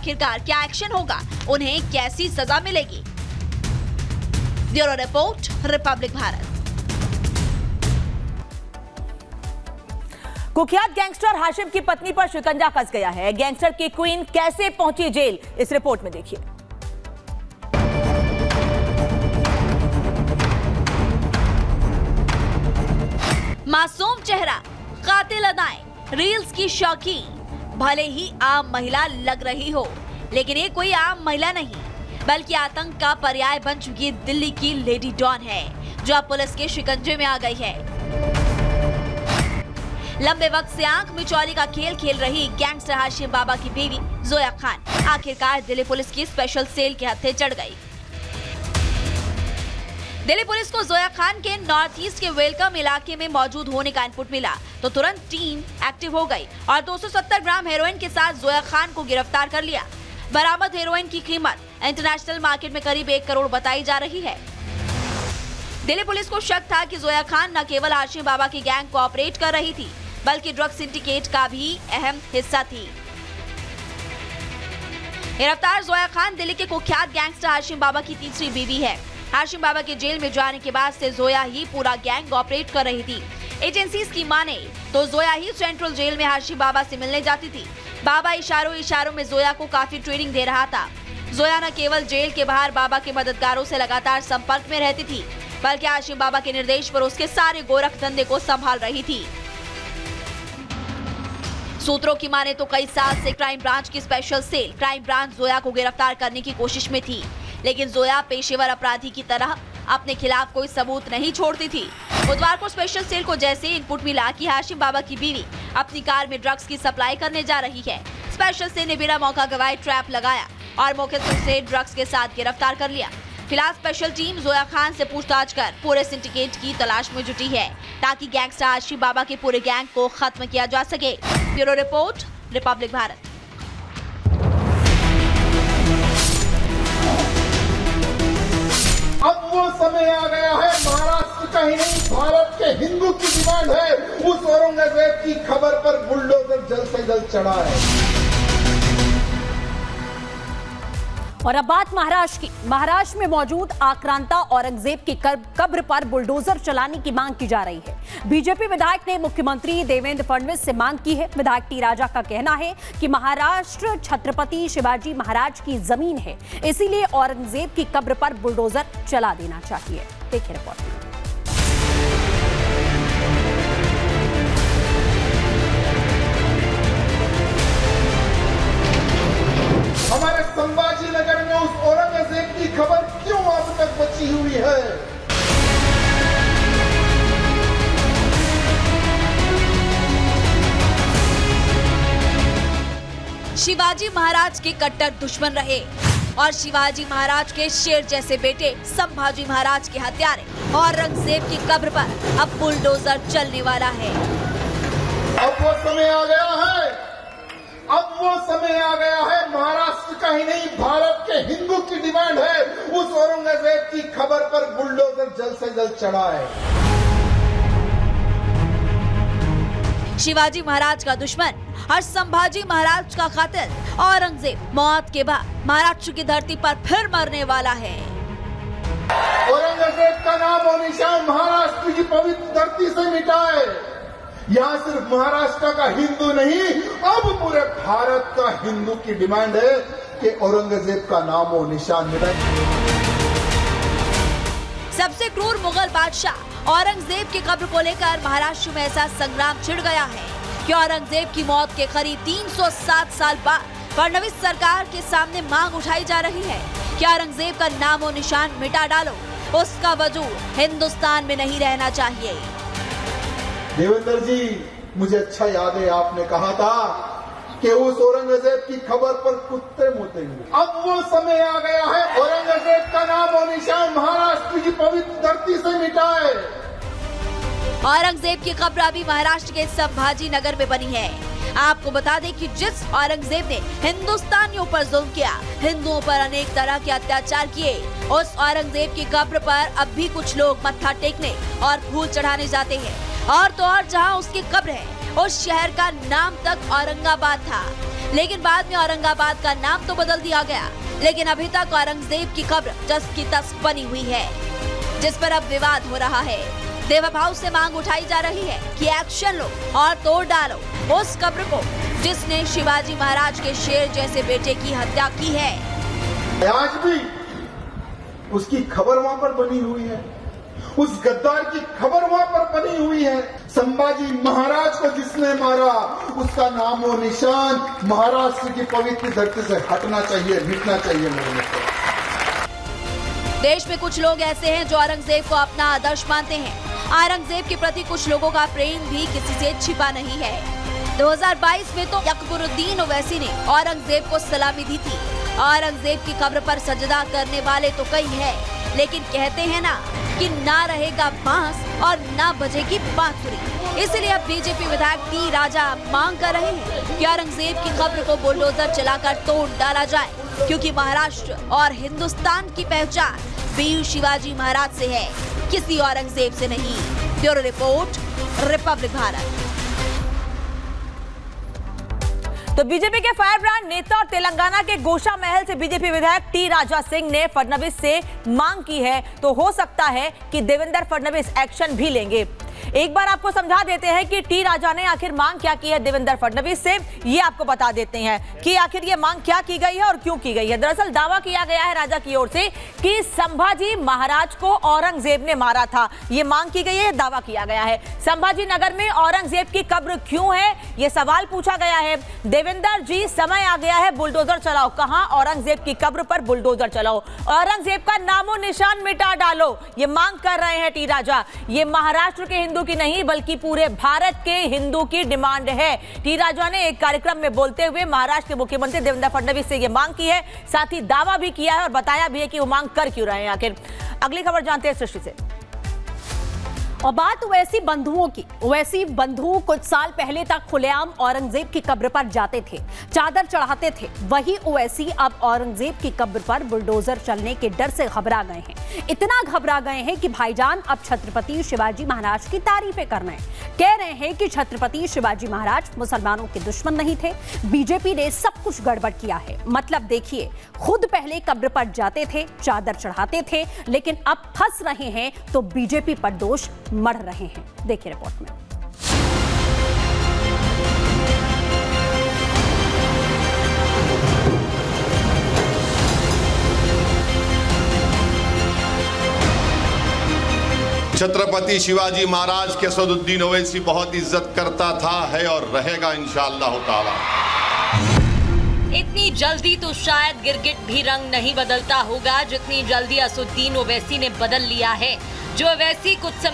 आखिरकार क्या एक्शन होगा, उन्हें कैसी सजा मिलेगी। Bureau report, Republic Bharat. कुख्यात गैंगस्टर हाशिम की पत्नी पर शिकंजा कस गया है। गैंगस्टर की क्वीन कैसे पहुंची जेल, इस रिपोर्ट में देखिए। मासूम चेहरा, कातिल अदाएं, रील्स की शौकीन, भले ही आम महिला लग रही हो, लेकिन ये कोई आम महिला नहीं, बल्कि आतंक का पर्याय बन चुकी दिल्ली की लेडी डॉन है, जो अब पुलिस के शिकंजे में आ गई है। लंबे वक्त से आंख मिचौली का खेल खेल रही गैंगस्टर हाशिम बाबा की बीवी जोया खान आखिरकार दिल्ली पुलिस की स्पेशल सेल के हत्थे चढ़ गई। दिल्ली पुलिस को जोया खान के नॉर्थ ईस्ट के वेलकम इलाके में मौजूद होने का इनपुट मिला तो तुरंत टीम एक्टिव हो गई और 270 ग्राम हेरोइन के साथ जोया खान को गिरफ्तार कर लिया। बरामद हेरोइन की कीमत इंटरनेशनल मार्केट में करीब 1 करोड़ बताई जा रही है। दिल्ली पुलिस को शक था कि जोया खान न केवल हाशिम बाबा की गैंग को ऑपरेट कर रही थी, बल्कि ड्रग सिंडिकेट का भी अहम हिस्सा थी। गिरफ्तार जोया खान दिल्ली के कुख्यात गैंगस्टर हाशिम बाबा की तीसरी बीवी है। हाशिम बाबा के जेल में जाने के बाद से जोया ही पूरा गैंग ऑपरेट कर रही थी। एजेंसीज की माने तो जोया ही सेंट्रल जेल में हाशिम बाबा से मिलने जाती थी। बाबा इशारों में जोया को काफी ट्रेनिंग दे रहा था। जोया न केवल जेल के बाहर बाबा के मददगारों से लगातार संपर्क में रहती थी, बल्कि हाशिम बाबा के निर्देश पर उसके सारे गोरख धंधे को संभाल रही थी। सूत्रों की माने तो कई साल से क्राइम ब्रांच की special cell crime branch Zoya को गिरफ्तार करने की कोशिश में थी, लेकिन जोया पेशेवर अपराधी की तरह अपने खिलाफ कोई सबूत नहीं छोड़ती थी। बुधवार को स्पेशल सेल को जैसे इनपुट मिला कि हाशिम बाबा की बीवी अपनी कार में ड्रग्स की सप्लाई करने जा रही है, स्पेशल सेल ने बिना मौका गवाए ट्रैप लगाया और मौके से उसे ड्रग्स के साथ गिरफ्तार कर लिया। फिलहाल स्पेशल टीम जोया खान से पूछताछ कर पूरे सिंडिकेट की तलाश में जुटी है, ताकि गैंगस्टर हाशिम बाबा के पूरे गैंग को खत्म किया जा सके। Bureau report, Republic Bharat. अब वो समय आ गया है, महाराष्ट्र का ही नहीं भारत के हिंदू की डिमांड है, उस औरंगजेब की खबर पर बुलडोजर जल्द से जल्द चढ़ा है। और अब बात महाराष्ट्र की। महाराष्ट्र में मौजूद आक्रांता औरंगजेब की कब्र पर बुलडोजर चलाने की मांग की जा रही है। बीजेपी विधायक ने मुख्यमंत्री देवेंद्र फडणवीस से मांग की है। विधायक टी राजा का कहना है कि महाराष्ट्र छत्रपति शिवाजी महाराज की जमीन है, इसीलिए औरंगजेब की कब्र पर बुलडोजर चला देना चाहिए। देखिए रिपोर्ट में। हमारे संभाजी नगर में उस औरंगजेब की खबर क्यों अब तक बची हुई है? शिवाजी महाराज के कट्टर दुश्मन रहे और शिवाजी महाराज के शेर जैसे बेटे संभाजी महाराज के हत्यारे औरंगजेब की कब्र पर अब बुलडोजर चलने वाला है। अब वो समय आ गया है, अब वो समय आ गया है, महाराष्ट्र का ही नहीं भारत के हिंदू की डिमांड है, उस औरंगजेब की खबर पर बुलडोजर जल्द से जल्द चढ़ा है। शिवाजी महाराज का दुश्मन और संभाजी महाराज का कातिल औरंगजेब मौत के बाद महाराष्ट्र की धरती पर फिर मरने वाला है। औरंगजेब का नाम और निशान महाराष्ट्र की पवित्र धरती से मिटाए। यहाँ सिर्फ महाराष्ट्र का हिंदू नहीं, अब पूरे भारत का हिंदू की डिमांड है कि औरंगजेब का नाम और निशान मिटाए। सबसे क्रूर मुगल बादशाह औरंगजेब की कब्र को लेकर महाराष्ट्र में ऐसा संग्राम छिड़ गया है कि औरंगजेब की मौत के करीब 307 साल बाद फडणवीस सरकार के सामने मांग उठाई जा रही है कि औरंगजेब का नाम और निशान मिटा डालो, उसका वजूद हिंदुस्तान में नहीं रहना चाहिए। देवेंद्र जी, मुझे अच्छा याद है आपने कहा था कि उस औरंगजेब की खबर पर कुत्ते मुतेंगे। अब वो समय आ गया है, औरंगजेब का नाम और निशान महाराष्ट्र की पवित्र धरती से मिटाए। औरंगजेब की कब्र अभी महाराष्ट्र के संभाजी नगर में बनी है। आपको बता दें कि जिस औरंगजेब ने हिंदुस्तानियों पर जुल्म किया, हिंदुओं पर अनेक तरह के अत्याचार किए, उस औरंगजेब की कब्र पर अब भी कुछ लोग मत्था टेकने और फूल चढ़ाने जाते हैं। और तो और जहां उसकी कब्र है, उस शहर का नाम तक औरंगाबाद था। लेकिन बाद में औरंगाबाद का नाम तो बदल दिया गया, लेकिन अभी तक औरंगजेब की कब्र जस की तस बनी हुई है, जिस पर अब विवाद हो रहा है। देवा भाव से मांग उठाई जा रही है कि एक्शन लो और तोड़ डालो उस कब्र को जिसने शिवाजी महाराज के शेर जैसे बेटे की हत्या की है। आज भी उसकी खबर वहां पर बनी हुई है, उस गद्दार की खबर वहां पर बनी हुई है। संभाजी महाराज को जिसने मारा उसका नामो निशान महाराष्ट्र की पवित्र धरती से हटना चाहिए, मिटना चाहिए। मेरे मित्र, देश में कुछ लोग ऐसे हैं जो औरंगजेब को अपना आदर्श मानते हैं। औरंगजेब के प्रति कुछ लोगों का प्रेम भी किसी से छिपा नहीं है। 2022 में तो अकबरुद्दीन ओवैसी ने औरंगजेब को सलामी दी थी। औरंगजेब की कब्र पर सजदा करने वाले तो कई हैं, लेकिन कहते हैं ना कि ना रहेगा बांस और ना बजेगी बांसुरी। इसलिए अब बीजेपी विधायक टी राजा मांग कर रहे हैं कि औरंगजेब की कब्र को बुलडोजर चलाकर तोड़ डाला जाए, क्योंकि महाराष्ट्र और हिंदुस्तान की पहचान वीर शिवाजी महाराज से है, किसी औरंगजेब से नहीं। Bureau report, Republic Bharat. तो बीजेपी के फायर ब्रांड नेता और तेलंगाना के गोशा महल से बीजेपी विधायक टी राजा सिंह ने फडणवीस से मांग की है, तो हो सकता है कि देवेंद्र फडणवीस एक्शन भी लेंगे। एक बार आपको समझा देते हैं कि टी राजा ने आखिर मांग क्या की है देवेंद्र फडणवीस से, ये आपको बता देते हैं कि आखिर ये मांग क्या की गई है और क्यों की गई है। दरअसल दावा किया गया है राजा की ओर से कि संभाजी महाराज को औरंगजेब ने मारा था, ये मांग की गई है, दावा किया गया है। संभाजी नगर में औरंगजेब की कब्र क्यों है, ये सवाल पूछा गया है। देवेंद्र जी, समय आ गया है, बुलडोजर चलाओ। कहां? औरंगजेब की कब्र पर बुलडोजर चलाओ, औरंगजेब का नामो निशान मिटा डालो, ये मांग कर रहे हैं टी राजा। ये महाराष्ट्र के हिंदू की नहीं बल्कि पूरे भारत के हिंदू की डिमांड है। टी राजा ने एक कार्यक्रम में बोलते हुए महाराष्ट्र के मुख्यमंत्री देवेंद्र फडणवीस से यह मांग की है, साथ ही दावा भी किया है और बताया भी है कि वो मांग कर क्यों रहे हैं आखिर। अगली खबर जानते हैं सृष्टि से। और बात ओवैसी बंधुओं की। ओवैसी बंधु कुछ साल पहले तक खुलेआम औरंगजेब की कब्र पर जाते थे, चादर चढ़ाते थे। वही ओवैसी अब औरंगजेब की कब्र पर बुलडोजर चलने के डर से घबरा गए हैं। इतना घबरा गए हैं कि भाईजान अब छत्रपति शिवाजी महाराज की तारीफें कर रहे हैं। कह रहे हैं कि छत्रपति शिवाजी महाराज मुसलमानों के दुश्मन नहीं थे, बीजेपी ने सब कुछ गड़बड़ किया है। मतलब देखिए, खुद पहले कब्र पर जाते थे, चादर चढ़ाते थे, लेकिन अब फंस रहे हैं तो बीजेपी पर दोष मढ़ रहे हैं। देखिए रिपोर्ट में। छत्रपति शिवाजी महाराज के असदुद्दीन ओवैसी बहुत इज्जत करता था, है और रहेगा इंशाअल्लाह ताला। इतनी जल्दी तो शायद गिरगिट भी रंग नहीं बदलता होगा जितनी जल्दी असदुद्दीन ओवैसी ने बदल लिया है। जो ओवैसी कुछ समय